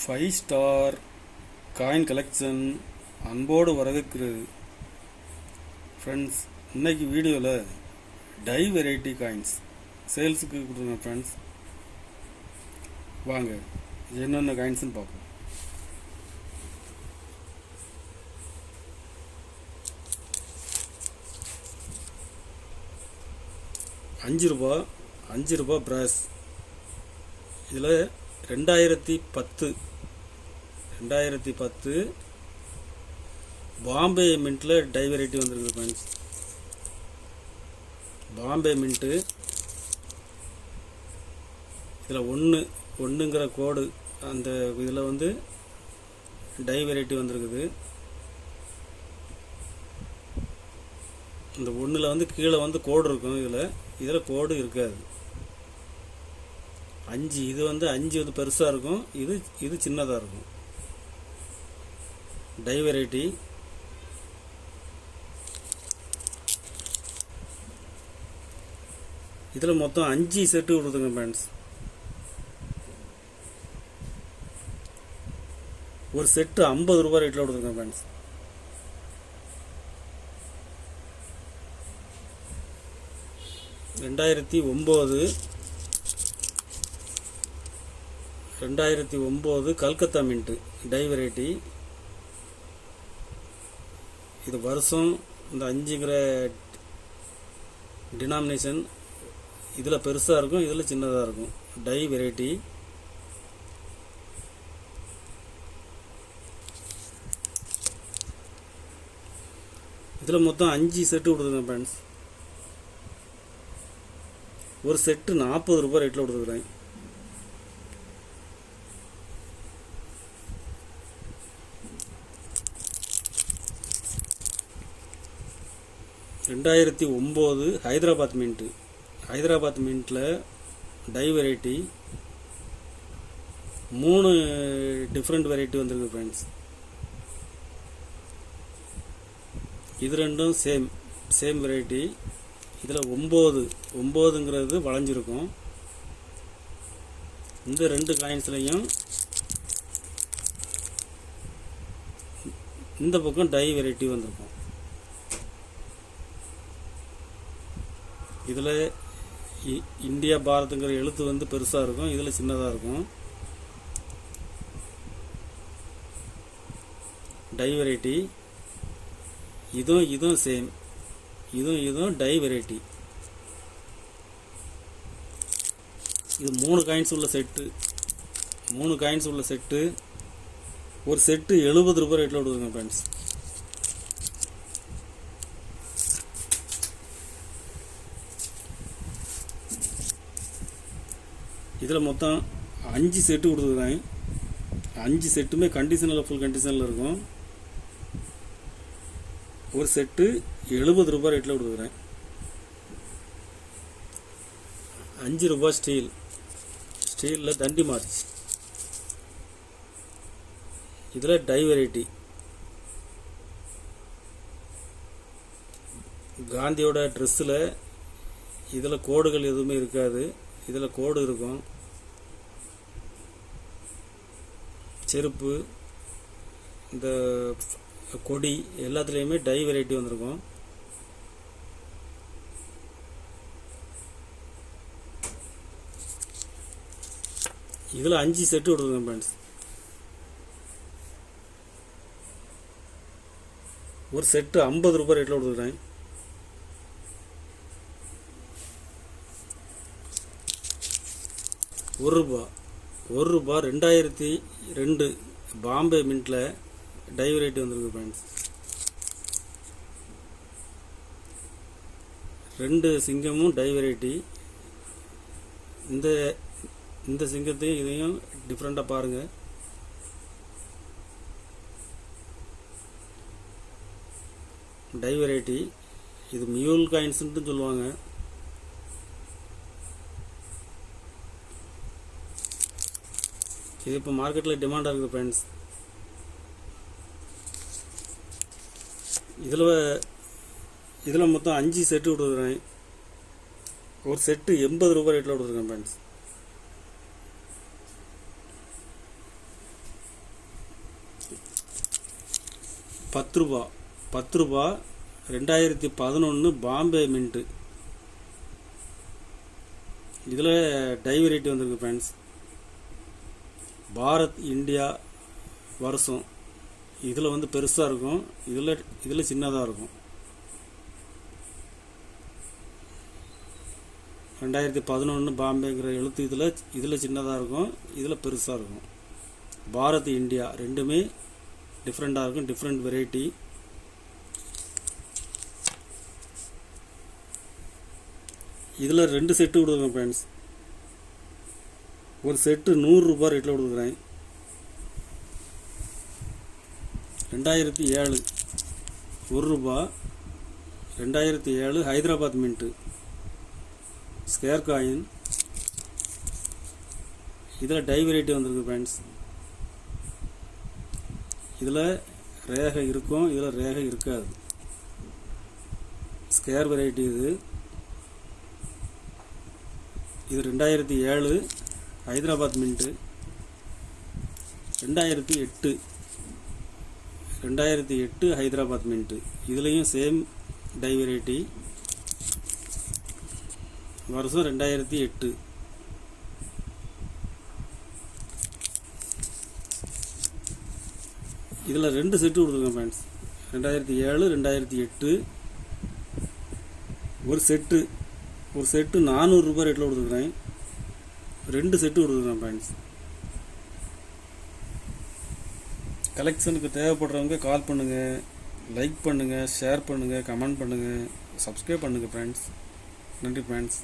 5 star coin collection அன்போடு வரவேற்கிறது. Friends, இன்னைக்கு வீடியோவில் டை வெரைட்டி காயின்ஸ் சேல்ஸுக்கு கொடுத்துருங்க ஃப்ரெண்ட்ஸ். வாங்க என்னென்ன காயின்ஸ்னு பார்ப்போம். அஞ்சு ரூபா பிராஸ். இதில் 2010 பாம்பே மின்ட்டில் டை வெரைட்டி வந்திருக்கு ஃப்ரெண்ட்ஸ். பாம்பே மின்ட்டு இதில் ஒன்றுங்கிற கோடு, அந்த இதில் வந்து டை வெரைட்டி வந்திருக்குது. இந்த ஒன்றில் வந்து கீழே வந்து கோடு இருக்கும், இதில் கோடு இருக்காது. 5 இது வந்து 5 வந்து பெருசாக இருக்கும், இது சின்னதாக இருக்கும். டை வெரைட்டி இதில் மொத்தம் 5 செட்டு கொடுத்துங்க ஃப்ரெண்ட்ஸ். ஒரு செட்டு 50 ரூபாய் ரேட்டில் கொடுத்துருங்க ஃப்ரெண்ட்ஸ். ரெண்டாயிரத்தி ஒம்பது கல்கத்தா மின்ட்டு டை வெரைட்டி. இது வருஷம் இந்த 5ங்கிற டினாமினேஷன் இதில் பெருசாக இருக்கும், இதில் சின்னதாக இருக்கும். டை வெரைட்டி இதில் மொத்தம் 5 செட்டு கொடுத்துருங்க ஃப்ரெண்ட்ஸ். ஒரு செட்டு 40 ரூபாய் ரேட்டில் கொடுத்துருக்குறேன். ரெண்டாயிரத்தி 9 ஹைதராபாத் மின்ட்டில் டை வெரைட்டி 3 டிஃப்ரெண்ட் வெரைட்டி வந்திருக்கு ஃப்ரெண்ட்ஸ். இது ரெண்டும் சேம் வெரைட்டி. இதில் 9ங்கிறது வளைஞ்சிருக்கும். இந்த 2 காயின்ஸ்லையும் இந்த பக்கம் டை வெரைட்டி வந்திருக்கும். இதில் இந்தியா பாரத்துங்கிற எழுத்து வந்து பெருசாக இருக்கும், இதில் சின்னதாக இருக்கும். டை வெரைட்டி இதுவும் சேம், இதுவும் டை வெரைட்டி. இது 3 காயின்ஸ் உள்ள செட்டு. ஒரு செட்டு 70 ரூபாய் ரேட்டில் கொடுக்குங்க ஃப்ரெண்ட்ஸ். இதில் மொத்தம் 5 செட்டு கொடுத்துருக்காங்க. 5 செட்டுமே ஃபுல் கண்டிஷனில் இருக்கும். ஒரு செட்டு 70 ரூபாய் ரேட்டில் கொடுக்குறேன். 5 ரூபாய் ஸ்டீலில் தண்டி மார்ச். இதில் டை வெரைட்டி காந்தியோட ட்ரெஸ்ஸில் இதில் கோடுகள் எதுவுமே இருக்காது, இதில் கோடு இருக்கும். செருப்பு, இந்த கொடி எல்லாத்துலேயுமே டை வெரைட்டி வந்திருக்கும். இதில் 5 செட்டு கொடுத்துருங்க ஃப்ரெண்ட்ஸ். ஒரு செட்டு 50 ரூபாய் ரேட்டில் கொடுத்துருக்கேன். ஒரு ரூபா 2002 பாம்பே மின்ட்டில் டை வெரைட்டி வந்திருக்கு ஃப்ரெண்ட்ஸ். 2 சிங்கமும் டை வெரைட்டி. இந்த சிங்கத்தையும் இதையும் டிஃப்ரெண்ட்டாக பாருங்கள். டை வெரைட்டி இது மியூல் காயின்ஸ்ன்னு சொல்லுவாங்க. இது இப்போ மார்க்கெட்டில் டிமாண்டாக இருக்குது ஃப்ரெண்ட்ஸ். இதில் மொத்தம் 5 செட்டு கொடுத்துருக்கேன். ஒரு செட்டு 80 ரூபாய் ரேட்டில் கொடுத்துருக்கேன் ஃப்ரெண்ட்ஸ். 10 ரூபா 10 ரூபா 2011 பாம்பே மின்ட்டு. இதில் டை வெரைட்டி வந்திருக்கு ஃப்ரெண்ட்ஸ். பாரத் இந்தியா வருஷம். இதில் வந்து பெருசாக இருக்கும், இதில் சின்னதாக இருக்கும். 2011 பாம்பேங்கிற எழுத்து இதில் சின்னதாக இருக்கும், இதில் பெருசாக இருக்கும். பாரத் இந்தியா ரெண்டுமே டிஃப்ரெண்ட்டாக இருக்கும், டிஃப்ரெண்ட் வெரைட்டி. இதில் 2 செட்டு கொடுக்குறேன் ஃப்ரெண்ட்ஸ். ஒரு செட்டு 100 ரூபா ரேட்டில் கொடுக்குறேன். 2007 1 ரூபா 2007 ஹைதராபாத் மின்ட்டு ஸ்கேர் காயின். இதில் டை வெரைட்டி வந்திருக்கு ஃப்ரெண்ட்ஸ். இதில் ரேகை இருக்கும், இதில் ரேகை இருக்காது. ஸ்கேர் வெரைட்டி இது 2007 ஹைதராபாத் மின்ட்டு. 2008 ஹைதராபாத் மின்ட்டு. இதுலேயும் சேம் டை வெரைட்டி, வருஷம் 2008. இதில் 2 செட்டு கொடுத்துருக்கேன் ஃப்ரெண்ட்ஸ். 2007 2008 ஒரு செட்டு 400 ரூபாய் ரேட்டில் கொடுத்துருக்குறேன். 2 செட்டு கொடுத்துருக்கேன் ஃப்ரெண்ட்ஸ். கலெக்ஷனுக்கு தேவைப்படுறவங்க கால் பண்ணுங்கள், லைக் பண்ணுங்கள், ஷேர் பண்ணுங்கள், கமெண்ட் பண்ணுங்கள், சப்ஸ்கிரைப் பண்ணுங்கள் ஃப்ரெண்ட்ஸ். நன்றி ஃப்ரெண்ட்ஸ்.